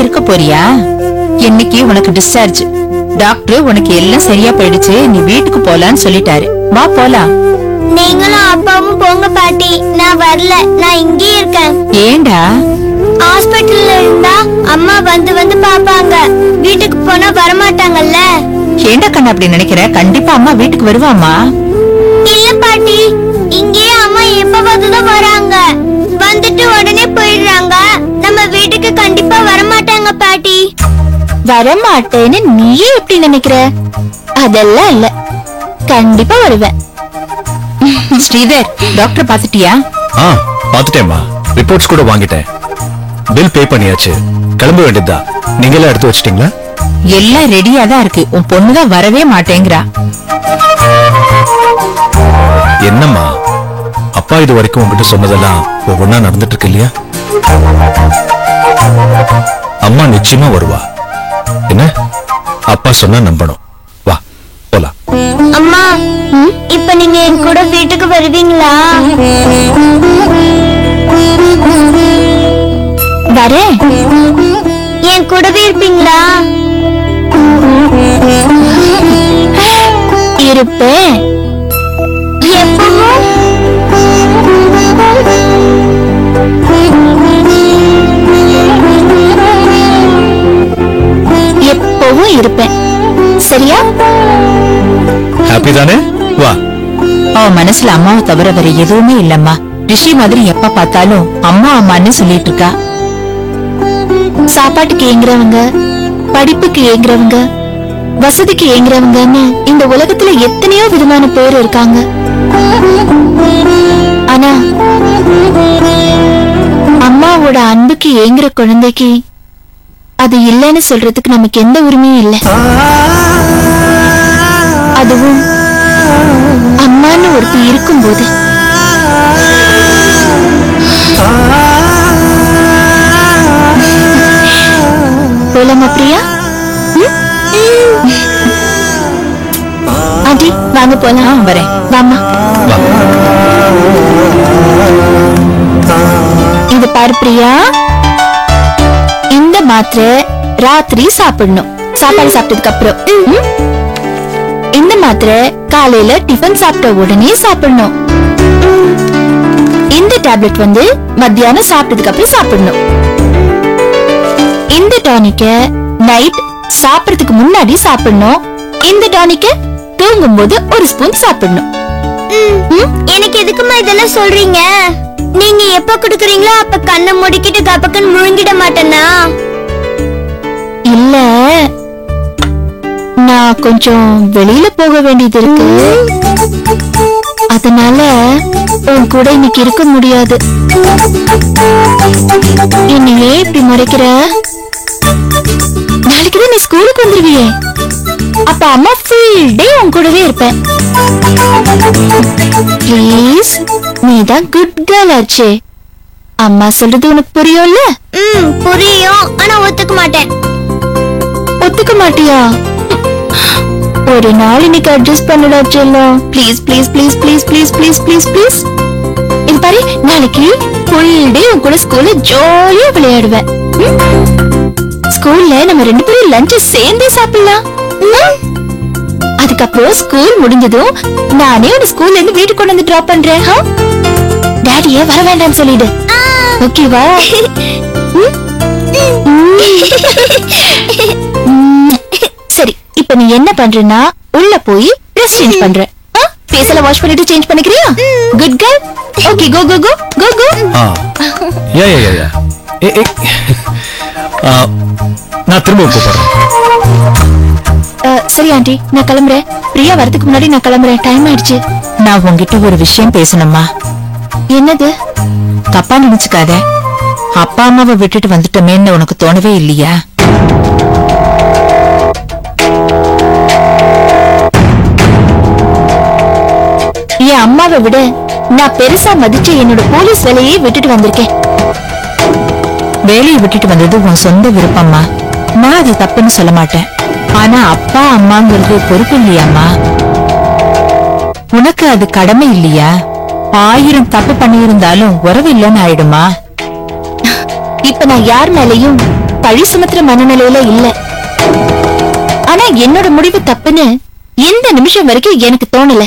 இருக்க போறியா? இன்னைக்கு உனக்கு டிஸ்சார்ஜ். டாக்டர் உனக்கு எல்லாம் சரியா போயிடுச்சு, நீ வீட்டுக்கு போலான்னு சொல்லிட்டாரு. வா போலாம். நீங்களும் அப்பாவும் போங்க பாட்டி, நான் வரல, நான் இங்கே இருக்கேன். ஏண்டா? ஹாஸ்பிடல்ல இருந்தா அம்மா வந்து வந்து பாப்பாங்க, வீட்டுக்கு போனா வரமாட்டாங்கல்ல. ஏண்டா கண்ணா அப்படி நினைக்கிற? கண்டிப்பா அம்மா வீட்டுக்கு வருவாமா? இல்ல பாட்டி, இங்கே அம்மா எப்பவாதுதான் வராங்க, வந்துட்டு உடனே போயிடுறாங்க. நம்ம வீட்டுக்கு கண்டிப்பா வரமாட்டாங்க பாட்டி. வரமாட்டேன்னு நீயே எப்படி நினைக்கிற? அதெல்லாம் இல்ல, கண்டிப்பா வருவேன். ஸ்ரீதர், டாக்டர் பாத்துட்டியா? பாத்துட்டேம்மா, ரிப்போர்ட்ஸ் கூட வாங்கிட்டேன், பில் பே பண்ணியாச்சு. கிளம்ப வேண்டியதா. நீங்க எல்லாம் எடுத்து வச்சிட்டீங்களா? எல்லாம் ரெடியா தான் இருக்கு. உன் பொண்ணுதான் வரவே மாட்டேங்கிறா. என்னம்மா, அப்பா இது வரைக்கும் உங்ககிட்ட சொன்னதெல்லாம் ஒவ்வொன்னா நடந்துட்டு இருக்கு இல்லையா? அம்மா நிச்சயமா வருவா. என்ன, அப்பா சொன்னா நம்பணும். வா போலாம். அம்மா, இப்ப நீங்க என் கூட வீட்டுக்கு வருவீங்களா? வரேன். என் கூடவே இருப்பீங்களா? இருப்பேன். எப்பவும் எப்பவும் இருப்பேன். சரியா? ஹாப்பி தானே? வா. அவன் மனசுல அம்மாவை தவிர வேற எதுவுமே இல்லம்மா. ரிஷி மாதிரி எப்ப பார்த்தாலும் அம்மா அம்மான்னு சொல்லிட்டு இருக்கா. சாப்பாட்டுக்கு ஏங்குறவங்க, படிப்புக்கு ஏங்குறவங்க, வசதிக்கு ஏங்குறவங்கன்னு இந்த உலகத்துல எத்தனையோ விதமான பேர் இருக்காங்க. ஆனா அம்மாவோட அன்புக்கு ஏங்குற குழந்தைக்கு அது இல்லைன்னு சொல்றதுக்கு நமக்கு எந்த உரிமையும் இல்லை. அதுவும் அம்மான்னு ஒருத்தி இருக்கும்போது. போலாமா பிரியா? ஆண்டி வாங்க போலாம். வரேன். வாமா. இது பாரு பிரியா, இந்த மாத்திரை ராத்திரி சாப்பிடணும், சாப்பாடு சாப்பிட்டதுக்கு அப்புறம். இந்த மாத்திரை காலையில டிஃபன் சாப்பிட்ட உடனே சாப்பிடணும். இந்த டேப்லெட் வந்து மத்தியானம் சாப்பிட்டதுக்கு அப்புறம் சாப்பிடணும். இந்த டானிக்க நைட் சாப்பிடறதுக்கு முன்னாடி சாப்பிடணும். இந்த டானிக்க தூங்கும் போது ஒரு ஸ்பூன் சாப்பிடணும். எனக்கு எதுக்குமா இதெல்லாம் சொல்றீங்க? நீங்க எப்ப குடுக்குறீங்களோ அப்ப கண்ணை முடிக்கிட்டு கப்பக்கன் முழுங்கிட மாட்டேனா? இல்ல, நான் கொஞ்சம் வெளியில போக வேண்டியது இருக்கு, அதனால உன் கூட இன்னைக்கு இருக்க முடியாது. என்னையே இப்படி முறைக்கிற? நாளைக்குதான் நீ ஸ்கூலுக்கு வந்துருவியே, அப்ப அம்மா ஃபுல் டே உன் கூடவே இருப்பேன். ப்ளீஸ், நீதான் குட் கேர்ள் ஆச்சே. அம்மா சொல்றது உனக்கு புரியும்ல? புரியும், ஆனா ஒத்துக்க மாட்டேன். ஒத்துக்க மாட்டியா? ஒரு நாள் இன்னைக்கு அட்ஜஸ்ட் பண்ணடா செல்லம். Please please please please please please please please. இது பாரு, நாளைக்கு ஃபுல் டே உன் கூட ஸ்கூல்ல ஜாலியா விளையாடுவேன். ஸ்கூல்ல நம்ம ரெண்டு பேரும் லஞ்ச் சேர்ந்தே சாப்பிடலாம். அதுக்கப்புறம் ஸ்கூல் முடிஞ்சதும் நானே உன்னை ஸ்கூல்ல இருந்து வீட்டுக்கு கொண்டு வந்து டிராப் பண்றேன். டாடியே வர வேண்டாம்னு சொல்லிடு, ஓகேவா? சரி, இப்ப நீ என்ன பண்றனா, உள்ள போய் ட்ரெஸ் சேஞ்ச் பண்ற. ஃபேஸ்ல வாஷ் பண்ணிட்டு சேஞ்ச் பண்ணிக்கறியா? Good girl. Okay, go go go go go. Yeah yeah yeah. நான் திரும்ப கூப்பிடுறேன். சரி ஆண்டி, நான் கிளம்புறேன். பிரியா வரதுக்கு முன்னாடி நான் கிளம்புறேன், டைம் ஆயிடுச்சு. நான் உன்கிட்ட ஒரு விஷயம் பேசணுமா? என்னது? தப்பா நினைச்சுக்காத. அப்பா அம்மாவை விட்டுட்டு வந்துட்டோமேன்னு உனக்கு தோணவே இல்லையா? என் அம்மாவை விட நான் பெருசா மதிச்சு என்னோட போலீஸ் வேலையே விட்டுட்டு வந்திருக்கேன். வேலையை விட்டுட்டு வந்தது உன் சொந்த விருப்பம்மா, நான் அது தப்புன்னு சொல்ல மாட்டேன். ஆனா அப்பா அம்மாங்கிறது பொறுப்பு இல்லையாம்மா? உனக்கு அது கடமை இல்லையா? 1000 தப்பு பண்ணியிருந்தாலும் உறவு இல்லைன்னு ஆயிடுமா? இப்ப நான் யார் மேலையும் பழி சுமத்துற மனநிலையில இல்ல. ஆனா என்னோட முடிவு தப்புன்னு இந்த நிமிஷம் வரைக்கும் எனக்கு தோணல.